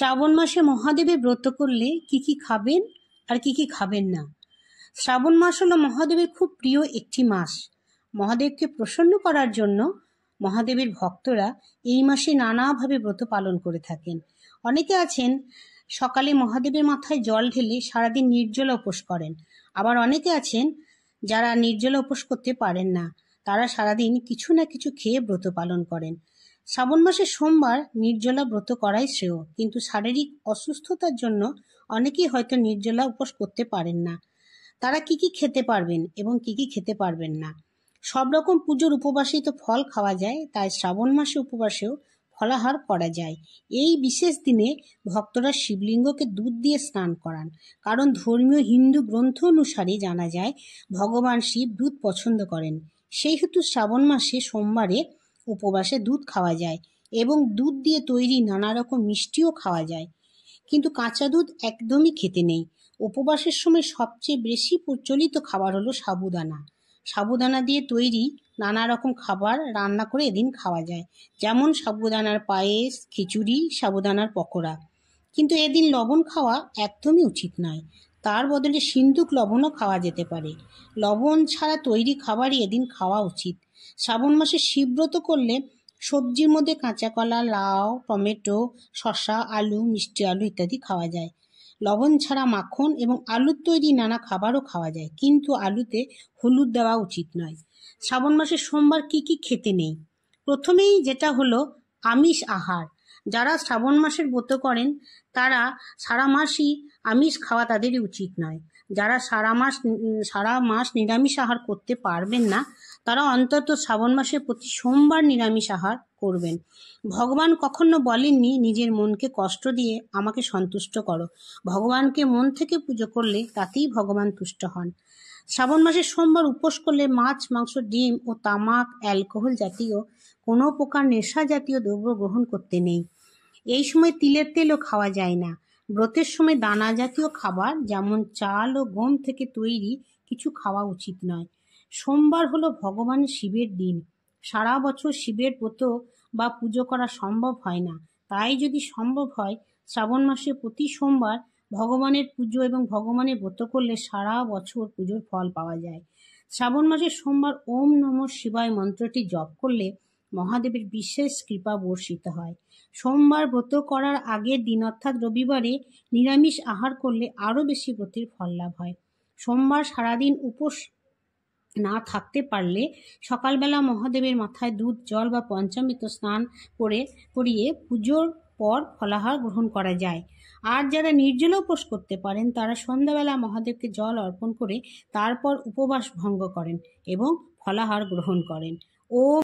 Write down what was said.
শ্রাবণ মাসে মহাদেবের ব্রত করলে কি কি খাবেন আর কি কি খাবেন না। শ্রাবণ মাস হলো মহাদেবের খুব প্রিয় একটি মাস। মহাদেবকে প্রসন্ন করার জন্য মহাদেবের ভক্তরা এই মাসে নানাভাবে ব্রত পালন করে থাকেন। অনেকে আছেন সকালে মহাদেবের মাথায় জল ঢেলে সারাদিন নির্জলা উপোস করেন। আবার অনেকে আছেন যারা নির্জলা উপোস করতে পারেন না, তারা সারাদিন কিছু না কিছু খেয়ে ব্রত পালন করেন। শ্রাবণ মাসে সোমবার নির্জলা ব্রত করাই শ্রেয়, কিন্তু শারীরিক অসুস্থতার জন্য অনেকেই হয়তো নির্জলা উপোস করতে পারেন না। তারা কি কি খেতে পারবেন এবং কি কি খেতে পারবেন না। সব রকম পুজোর উপবাসেই তো ফল খাওয়া যায়, তাই শ্রাবণ মাসে উপবাসেও ফলাহার করা যায়। এই বিশেষ দিনে ভক্তরা শিবলিঙ্গকে দুধ দিয়ে স্নান করান, কারণ ধর্মীয় হিন্দু গ্রন্থ অনুসারে জানা যায় ভগবান শিব দুধ পছন্দ করেন। সেই হেতু শ্রাবণ মাসে সোমবারে উপবাসে দুধ খাওয়া যায় এবং দুধ দিয়ে তৈরি নানা রকম মিষ্টিও খাওয়া যায়, কিন্তু কাঁচা দুধ একদমই খেতে নেই। উপবাসের সময় সবচেয়ে বেশি প্রচলিত খাবার হলো সাবুদানা। সাবুদানা দিয়ে তৈরি নানা রকম খাবার রান্না করে এদিন খাওয়া যায়, যেমন সাবুদানার পায়েস, খিচুড়ি, সাবুদানার পকোড়া। কিন্তু এদিন লবণ খাওয়া একদমই উচিত নয়, তার বদলে সিন্দুক লবণও খাওয়া যেতে পারে। লবণ ছাড়া তৈরি খাবারই এদিন খাওয়া উচিত। শ্রাবণ মাসে শিবব্রত করলে সবজির মধ্যে কাঁচা কলা, লাউ, টমেটো, শসা, আলু, মিষ্টি আলু ইত্যাদি খাওয়া যায়। লবণ ছাড়া মাখন এবং আলুর তৈরি নানা খাবারও খাওয়া যায়, কিন্তু আলুতে হলুদ দেওয়া উচিত নয়। শ্রাবণ মাসে সোমবার কি কি খেতে নেই। প্রথমেই যেটা হলো আমিষ আহার। যারা শ্রাবণ মাসের ব্রত করেন তারা সারা মাসই আমিষ খাওয়া তাদেরই উচিত নয়। যারা সারা মাস নিরামিষ আহার করতে পারবেন না, তারা অন্তত শ্রাবণ মাসে প্রতি সোমবার নিরামিষ আহার করবেন। ভগবান কখনো বলেননি নিজের মনকে কষ্ট দিয়ে আমাকে সন্তুষ্ট করো। ভগবানকে মন থেকে পুজো করলে তাতেই ভগবান তুষ্ট হন। শ্রাবণ মাসে সোমবার উপোস করলে মাছ, মাংস, ডিম ও তামাক, অ্যালকোহল জাতীয় কোনো প্রকার নেশা জাতীয় দ্রব্য গ্রহণ করতে নেই। এই সময় তিলের তেলও খাওয়া যায় না। ব্রতের সময় দানা জাতীয় খাবার যেমন চাল ও গম থেকে তৈরি কিছু খাওয়া উচিত নয়। সোমবার হলো ভগবান শিবের দিন। সারা বছর শিবের ব্রত বা পুজো করা সম্ভব হয় না, তাই যদি সম্ভব হয় শ্রাবণ মাসে প্রতি সোমবার ভগবানের পুজো এবং ভগবানের ব্রত করলে সারা বছর পুজোর ফল পাওয়া যায়। শ্রাবণ মাসের সোমবার ওম নমঃ শিবায় মন্ত্রটি জপ করলে মহাদেবের বিশেষ কৃপা বর্ষিত হয়। সোমবার ব্রত করার আগের দিন অর্থাৎ রবিবারে নিরামিষ আহার করলে আরও বেশি ব্রতের ফল লাভ হয়। সোমবার সারাদিন উপোস না থাকতে পারলে সকালবেলা মহাদেবের মাথায় দুধ, জল বা পঞ্চামৃত স্নান করিয়ে পুজোর পর ফলাহার গ্রহণ করা যায়। আর যারা নির্জলা উপোস করতে পারেন তারা সন্ধ্যাবেলা মহাদেবকে জল অর্পণ করে তারপর উপবাস ভঙ্গ করেন এবং ফলাহার গ্রহণ করেন। ও